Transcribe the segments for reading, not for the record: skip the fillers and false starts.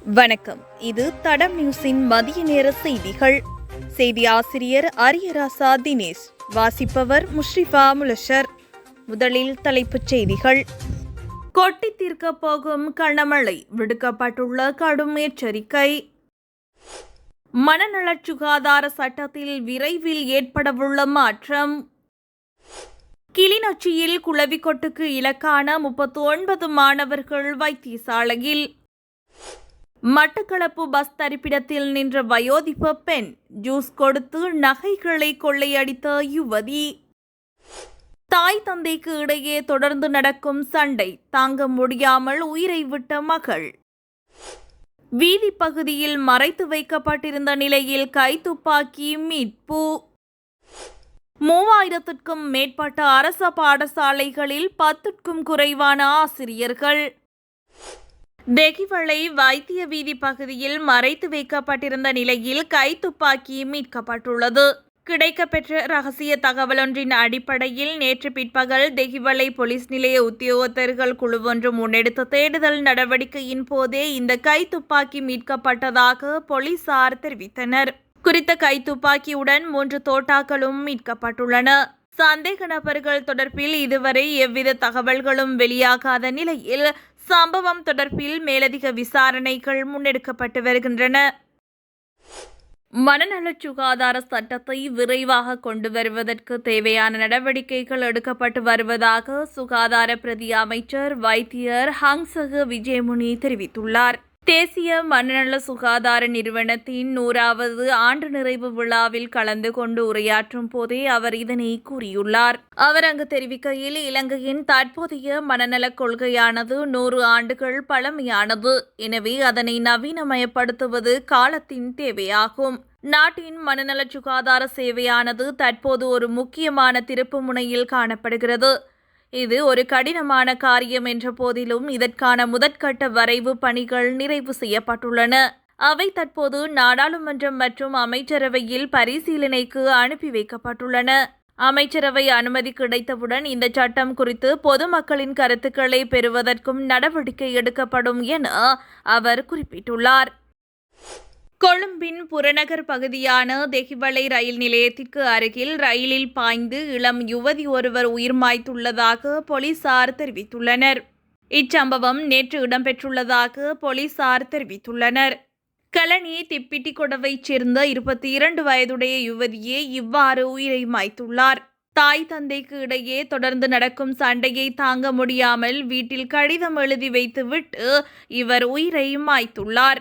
வணக்கம். இது தடம் நியூஸின் மதிய நேர செய்திகள். செய்தி ஆசிரியர் அரியராசா தினேஷ். வாசிப்பவர் முஷ்ரிஃபா முலஷர். முதலில் தலைப்புச் செய்திகள். கொட்டி தீர்க்க போகும் கனமழை, விடுக்கப்பட்டுள்ள கடும் எச்சரிக்கை. மனநலச் சுகாதார சட்டத்தில் விரைவில் ஏற்படவுள்ள மாற்றம். கிளிநொச்சியில் குளவிக்கொட்டுக்கு இலக்கான 39 மாணவர்கள் வைத்தியசாலையில். மட்டக்களப்பு பஸ் தரிப்பிடத்தில் நின்ற வயோதிப பெண், ஜூஸ் கொடுத்து நகைகளை கொள்ளையடித்த யுவதி. தாய் தந்தைக்கு இடையே தொடர்ந்து நடக்கும் சண்டை, தாங்க முடியாமல் உயிரை விட்ட மகள். வீதி பகுதியில் மறைத்து வைக்கப்பட்டிருந்த நிலையில் கைத்துப்பாக்கி மீட்பு. 3000க்கும் மேற்பட்ட அரச பாடசாலைகளில் 10க்கும் குறைவான ஆசிரியர்கள். தெகிவளை வைத்திய வீதி பகுதியில் மறைத்து வைக்கப்பட்டிருந்த நிலையில் கைத்துப்பாக்கி மீட்கப்பட்டுள்ளது. கிடைக்கப்பெற்ற ரகசிய தகவலொன்றின் அடிப்படையில் நேற்று பிற்பகல் தெகிவளை போலீஸ் நிலைய உத்தியோகத்தர்கள் குழுவொன்று முன்னெடுத்த தேடுதல் நடவடிக்கையின் போதே இந்த கைத்துப்பாக்கி மீட்கப்பட்டதாக போலீசார் தெரிவித்தனர். குறித்த கைத்துப்பாக்கியுடன் 3 தோட்டாக்களும் மீட்கப்பட்டுள்ளன. சந்தேக நபர்கள் தொடர்பில் இதுவரை எவ்வித தகவல்களும் வெளியாகாத நிலையில் சம்பவம் தொடர்பில் மேலதிக விசாரணைகள் முன்னெடுக்கப்பட்டு வருகின்றன. மனநலச் சுகாதார சட்டத்தை விரைவாக கொண்டு வருவதற்கு தேவையான நடவடிக்கைகள் எடுக்கப்பட்டு வருவதாக சுகாதார பிரதி அமைச்சர் வைத்தியர் ஹங்சக விஜயமுனி தெரிவித்துள்ளார். தேசிய மனநல சுகாதார நிறுவனத்தின் 100வது ஆண்டு நிறைவு விழாவில் கலந்து கொண்டு உரையாற்றும் போதே அவர் இதனை கூறியுள்ளார். அவர் அங்கு தெரிவிக்கையில், இலங்கையின் தற்போதைய மனநலக் கொள்கையானது 100 ஆண்டுகள் பழமையானது. எனவே அதனை நவீனமயப்படுத்துவது காலத்தின் தேவையாகும். நாட்டின் மனநலச் சுகாதார சேவையானது தற்போது ஒரு முக்கியமான திருப்பு முனையில் காணப்படுகிறது. இது ஒரு கடினமான காரியம் என்ற போதிலும் இதற்கான முதற்கட்ட வரைவு பணிகள் நிறைவு செய்யப்பட்டுள்ளன. அவை தற்போது நாடாளுமன்றம் மற்றும் அமைச்சரவையில் பரிசீலனைக்கு அனுப்பி வைக்கப்பட்டுள்ளன. அமைச்சரவை அனுமதி கிடைத்தவுடன் இந்த சட்டம் குறித்து பொதுமக்களின் கருத்துக்களை பெறுவதற்கும் நடவடிக்கை எடுக்கப்படும் என அவர் குறிப்பிட்டுள்ளார். கொழும்பின் புறநகர் பகுதியான தெகிவளை ரயில் நிலையத்திற்கு அருகில் ரயிலில் பாய்ந்து இளம் யுவதி ஒருவர் உயிர் மாய்த்துள்ளதாக போலீசார் தெரிவித்துள்ளனர். இச்சம்பவம் நேற்று இடம்பெற்றுள்ளதாக போலீசார் தெரிவித்துள்ளனர். கலனி திப்பிட்டிகொடவைச் சேர்ந்த 22 வயதுடைய யுவதியே இவ்வாறு உயிரை மாய்த்துள்ளார். தாய் தந்தைக்கு இடையே தொடர்ந்து நடக்கும் சண்டையை தாங்க முடியாமல் வீட்டில் கடிதம் எழுதி வைத்துவிட்டு இவர் உயிரை மாய்த்துள்ளார்.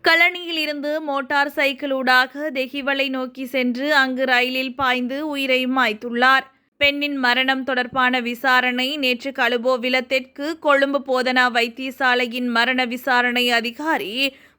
கலனியில் இருந்து மோட்டார் சைக்கிளூடாக தெகிவளை நோக்கி சென்று அங்கு ரயிலில் பாய்ந்து உயிரை மாய்த்துள்ளார். பெண்ணின் மரணம் தொடர்பான விசாரணை நேற்று கலுபோவில தெற்கு கொழும்பு போதனா வைத்தியசாலையின் மரண விசாரணை அதிகாரி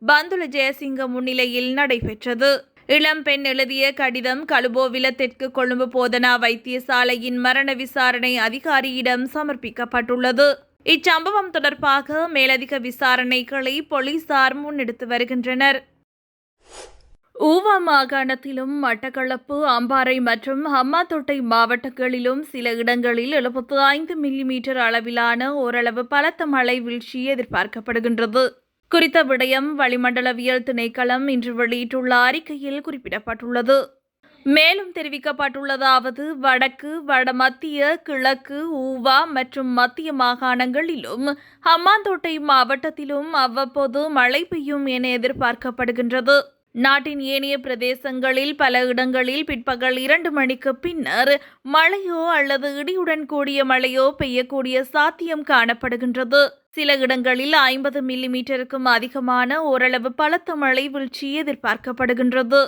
பந்துல ஜெயசிங்க முன்னிலையில் நடைபெற்றது. இளம் பெண் எழுதிய கடிதம் கலுபோவில தெற்கு கொழும்பு போதனா வைத்தியசாலையின் மரண விசாரணை அதிகாரியிடம் சமர்ப்பிக்கப்பட்டுள்ளது. இச்சம்பவம் தொடர்பாக மேலதிக விசாரணைகளை போலீசார் முன்னெடுத்து வருகின்றனர். ஊவா மாகாணத்திலும் மட்டக்களப்பு, அம்பாறை மற்றும் ஹம்பாந்தோட்டை மாவட்டங்களிலும் சில இடங்களில் 75 மில்லிமீட்டர் அளவிலான ஓரளவு பலத்த மழை வீழ்ச்சி எதிர்பார்க்கப்படுகின்றது. குறித்த விடயம் வளிமண்டலவியல் திணைக்களம் இன்று வெளியிட்டுள்ள அறிக்கையில் குறிப்பிடப்பட்டுள்ளது. மேலும் தெரிவிக்கப்பட்டுள்ளதாவது, வடக்கு, வடமத்திய, கிழக்கு, ஊவா மற்றும் மத்திய மாகாணங்களிலும் ஹம்பாந்தோட்டை மாவட்டத்திலும் அவ்வப்போது மழை பெய்யும் என எதிர்பார்க்கப்படுகின்றது. நாட்டின் ஏனைய பிரதேசங்களில் பல இடங்களில் பிற்பகல் 2 மணிக்கு பின்னர் மழையோ அல்லது இடியுடன் கூடிய மழையோ பெய்யக்கூடிய சாத்தியம் காணப்படுகின்றது. சில இடங்களில் 50 மில்லிமீட்டருக்கும் அதிகமான ஓரளவு பலத்த மழை வீழ்ச்சி எதிர்பார்க்கப்படுகின்றது.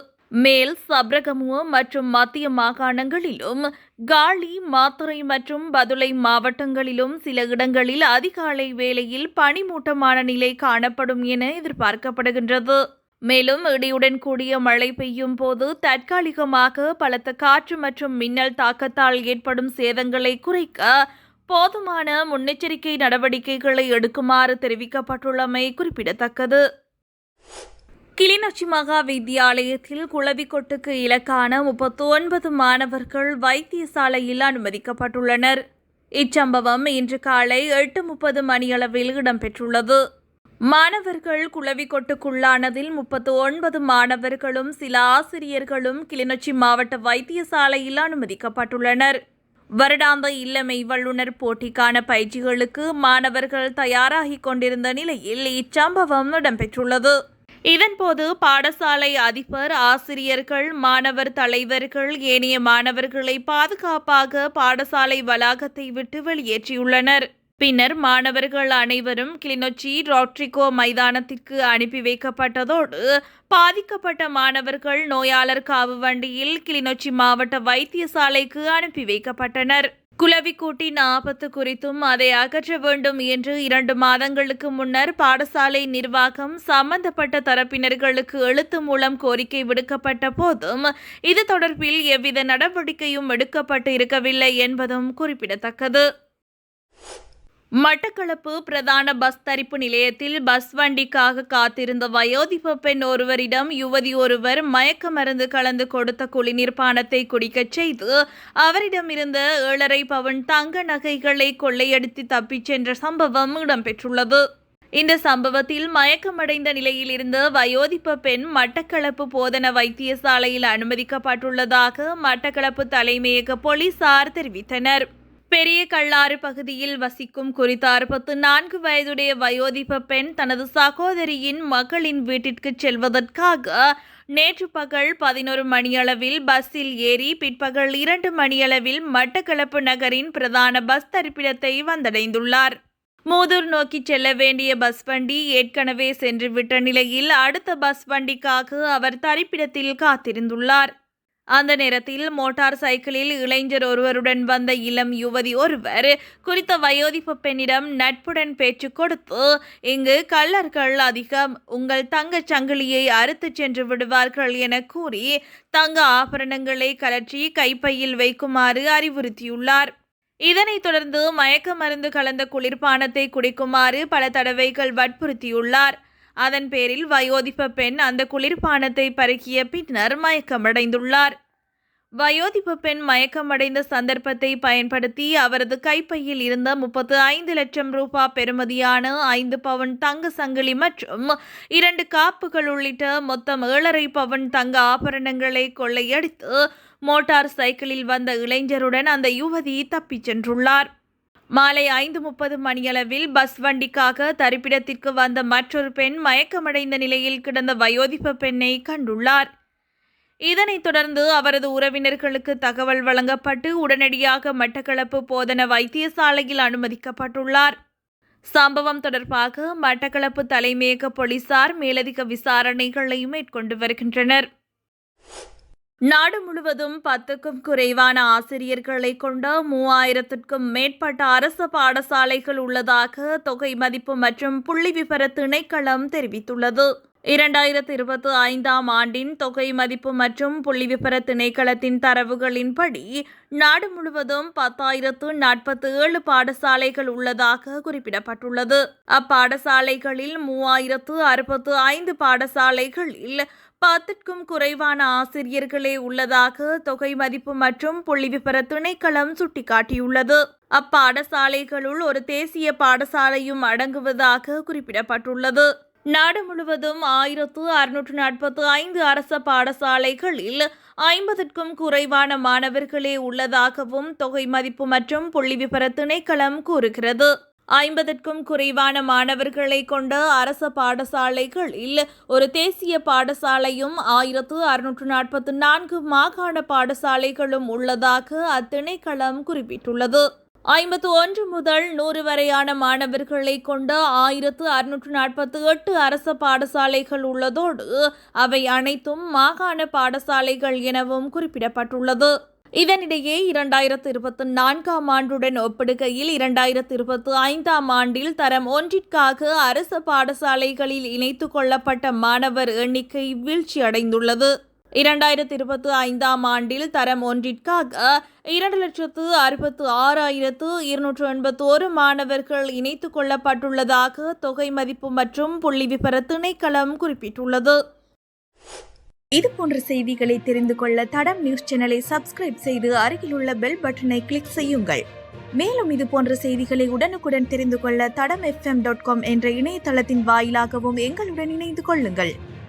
மேல் சப்ரகமுவ மற்றும் மத்திய மாகாணங்களிலும், காலி, மாத்தறை மற்றும் பதுளை மாவட்டங்களிலும் சில இடங்களில் அதிகாலை வேளையில் பனிமூட்டமான நிலை காணப்படும் என எதிர்பார்க்கப்படுகின்றது. மேலும் இடியுடன் கூடிய மழை பெய்யும் போது தற்காலிகமாக பலத்த காற்று மற்றும் மின்னல் தாக்கத்தால் ஏற்படும் சேதங்களை குறைக்க போதுமான முன்னெச்சரிக்கை நடவடிக்கைகளை எடுக்குமாறு தெரிவிக்கப்பட்டுள்ளமை குறிப்பிடத்தக்கது. கிளிநொச்சி மகா வித்தியாலயத்தில் குளவிக்கொட்டுக்கு இலக்கான 39 மாணவர்கள் வைத்தியசாலையில் அனுமதிக்கப்பட்டுள்ளனர். இச்சம்பவம் இன்று காலை 8:30 மணியளவில் இடம்பெற்றுள்ளது. மாணவர்கள் குளவிக்கொட்டுக்குள்ளானதில் 39 மாணவர்களும் சில ஆசிரியர்களும் கிளிநொச்சி மாவட்ட வைத்தியசாலையில் அனுமதிக்கப்பட்டுள்ளனர். வருடாந்த இல்லமை வல்லுநர் போட்டிக்கான பயிற்சிகளுக்கு மாணவர்கள் தயாராகிக் கொண்டிருந்த நிலையில் இச்சம்பவம் இடம்பெற்றுள்ளது. இதன்போது பாடசாலை அதிபர், ஆசிரியர்கள், மாணவர் தலைவர்கள் ஏனைய மாணவர்களை பாதுகாப்பாக பாடசாலை வளாகத்தை விட்டு வெளியேற்றியுள்ளனர். பின்னர் மாணவர்கள் அனைவரும் கிளிநொச்சி ரோட்ரிகோ மைதானத்திற்கு அனுப்பி வைக்கப்பட்டதோடு பாதிக்கப்பட்ட மாணவர்கள் நோயாளர் காவு வண்டியில் கிளிநொச்சி மாவட்ட வைத்தியசாலைக்கு அனுப்பி வைக்கப்பட்டனர். குளவிக்கூட்டின் ஆபத்து குறித்தும் அதை அகற்ற வேண்டும் என்று 2 மாதங்களுக்கு முன்னர் பாடசாலை நிர்வாகம் சம்பந்தப்பட்ட தரப்பினர்களுக்கு எழுத்து மூலம் கோரிக்கை விடுக்கப்பட்ட போதும் இது தொடர்பில் எவ்வித நடவடிக்கையும் எடுக்கப்பட்டு இருக்கவில்லை என்பதும் குறிப்பிடத்தக்கது. மட்டக்களப்பு பிரதான பஸ் தரிப்பு நிலையத்தில் பஸ் வண்டிக்காக காத்திருந்த வயோதிப பெண் ஒருவரிடம் யுவதி ஒருவர் மயக்க மருந்து கலந்து கொடுத்த குடிநீர் பானத்தை குடிக்கச் செய்து அவரிடமிருந்த 7.5 பவுன் தங்க நகைகளை கொள்ளையடித்து தப்பிச் சென்ற சம்பவம் இடம்பெற்றுள்ளது. இந்த சம்பவத்தில் மயக்கமடைந்த நிலையில் இருந்த வயோதிப பெண் மட்டக்களப்பு போதனா வைத்தியசாலையில் அனுமதிக்கப்பட்டுள்ளதாக மட்டக்களப்பு தலைமையக போலீசார் தெரிவித்தனர். பெரிய கல்லாறு பகுதியில் வசிக்கும் குறித்த 64 வயதுடைய வயோதிப பெண் தனது சகோதரியின் மகளின் வீட்டிற்கு செல்வதற்காக நேற்று பகல் 11 மணியளவில் பஸ்ஸில் ஏறி பிற்பகல் 2 மணியளவில் மட்டக்களப்பு நகரின் பிரதான பஸ் தரிப்பிடத்தை வந்தடைந்துள்ளார். மூதூர் நோக்கி செல்ல வேண்டிய பஸ் வண்டி ஏற்கனவே சென்றுவிட்ட நிலையில் அடுத்த பஸ் வண்டிக்காக அவர் தரிப்பிடத்தில் காத்திருந்துள்ளார். அந்த நேரத்தில் மோட்டார் சைக்கிளில் இளைஞர் ஒருவருடன் வந்த இளம் யுவதி ஒருவர் குறித்த வயோதிப பெண்ணிடம் நட்புடன் பேச்சு கொடுத்து, இங்கு கள்ளர்கள் அதிகம், உங்கள் தங்கச் சங்கிலியை அறுத்து சென்று விடுவார்கள் என கூறி தங்க ஆபரணங்களை கலற்றி கைப்பையில் வைக்குமாறு அறிவுறுத்தியுள்ளார். இதனைத் தொடர்ந்து மயக்க மருந்து கலந்த குளிர்பானத்தை குடிக்குமாறு பல தடவைகள் வற்புறுத்தியுள்ளார். அதன் பேரில் வயோதிப பெண் அந்த குளிர்பானத்தை பருகிய பின்னர் மயக்கமடைந்துள்ளார். வயோதிப பெண் மயக்கமடைந்த சந்தர்ப்பத்தை பயன்படுத்தி அவரது கைப்பையில் இருந்த 35 லட்சம் ரூபாய் பெறுமதியான 5 பவுன் தங்க சங்கிலி மற்றும் 2 காப்புகள் உள்ளிட்ட மொத்தம் 7.5 பவுன் தங்க ஆபரணங்களை கொள்ளையடித்து மோட்டார் சைக்கிளில் வந்த இளைஞருடன் அந்த யுவதி தப்பிச் சென்றுள்ளார். மாலை 5:30 மணியளவில் பஸ் வண்டிக்காக தரிப்பிடத்திற்கு வந்த மற்றொரு பெண் மயக்கமடைந்த நிலையில் கிடந்த வயோதிப பெண்ணை கண்டுள்ளார். இதனைத் தொடர்ந்து அவரது உறவினர்களுக்கு தகவல் வழங்கப்பட்டு உடனடியாக மட்டக்களப்பு போதனா வைத்தியசாலையில் அனுமதிக்கப்பட்டுள்ளார். சம்பவம் தொடர்பாக மட்டக்களப்பு தலைமையக போலீசார் மேலதிக விசாரணைகளை மேற்கொண்டு வருகின்றனர். நாடு முழுவதும் 10க்கும் குறைவான ஆசிரியர்களை கொண்ட 3000க்கும் மேற்பட்ட அரசு பாடசாலைகள் உள்ளதாக தொகை மதிப்பு மற்றும் புள்ளிவிபர திணைக்களம் தெரிவித்துள்ளது. 2025ஆம் ஆண்டின் தொகை மதிப்பு மற்றும் புள்ளிவிபர திணைக்களத்தின் தரவுகளின்படி நாடு முழுவதும் 10,047 பாடசாலைகள் உள்ளதாக குறிப்பிடப்பட்டுள்ளது. அப்பாடசாலைகளில் 3065 பாடசாலைகளில் 10க்கும் குறைவான ஆசிரியர்களே உள்ளதாக தொகை மதிப்பு மற்றும் புள்ளிவிபர திணைக்களம் சுட்டிக்காட்டியுள்ளது. அப்பாடசாலைகளுள் ஒரு தேசிய பாடசாலையும் அடங்குவதாக குறிப்பிடப்பட்டுள்ளது. நாடு முழுவதும் 1645 அரச பாடசாலைகளில் 50க்கும் குறைவான மாணவர்களே உள்ளதாகவும் தொகை மதிப்பு மற்றும் புள்ளிவிபர திணைக்களம் கூறுகிறது. 50க்கும் குறைவான மாணவர்களை கொண்ட அரச பாடசாலைகளில் ஒரு தேசிய பாடசாலையும் 1644 மாகாண பாடசாலைகளும் உள்ளதாக அத்திணைக்களம் குறிப்பிட்டுள்ளது. 51 முதல் 100 வரையான மாணவர்களை கொண்ட 1648 அரச பாடசாலைகள் உள்ளதோடு அவை அனைத்தும் மாகாண பாடசாலைகள் எனவும் குறிப்பிடப்பட்டுள்ளது. இதனிடையே 2024ஆம் ஆண்டுடன் ஒப்பிடுகையில் 2025ஆம் ஆண்டில் தரம் 1ற்காக அரசு பாடசாலைகளில் இணைத்துக் கொள்ளப்பட்ட மாணவர் எண்ணிக்கை வீழ்ச்சியடைந்துள்ளது. 2025ஆம் ஆண்டில் தரம் 1ற்காக 2,66,281 மாணவர்கள் இணைத்துக் கொள்ளப்பட்டுள்ளதாக தொகை மதிப்பு மற்றும் புள்ளிவிபர திணைக்களம் குறிப்பிட்டுள்ளது. இதுபோன்ற செய்திகளை தெரிந்து கொள்ள தடம் நியூஸ் சேனலை சப்ஸ்கிரைப் செய்து அருகிலுள்ள பெல் பட்டனை கிளிக் செய்யுங்கள். மேலும் இது போன்ற செய்திகளை உடனுக்குடன் தெரிந்து கொள்ள தடம் FM.com என்ற இணையதளத்தின் வாயிலாகவும் எங்களுடன் இணைந்து கொள்ளுங்கள்.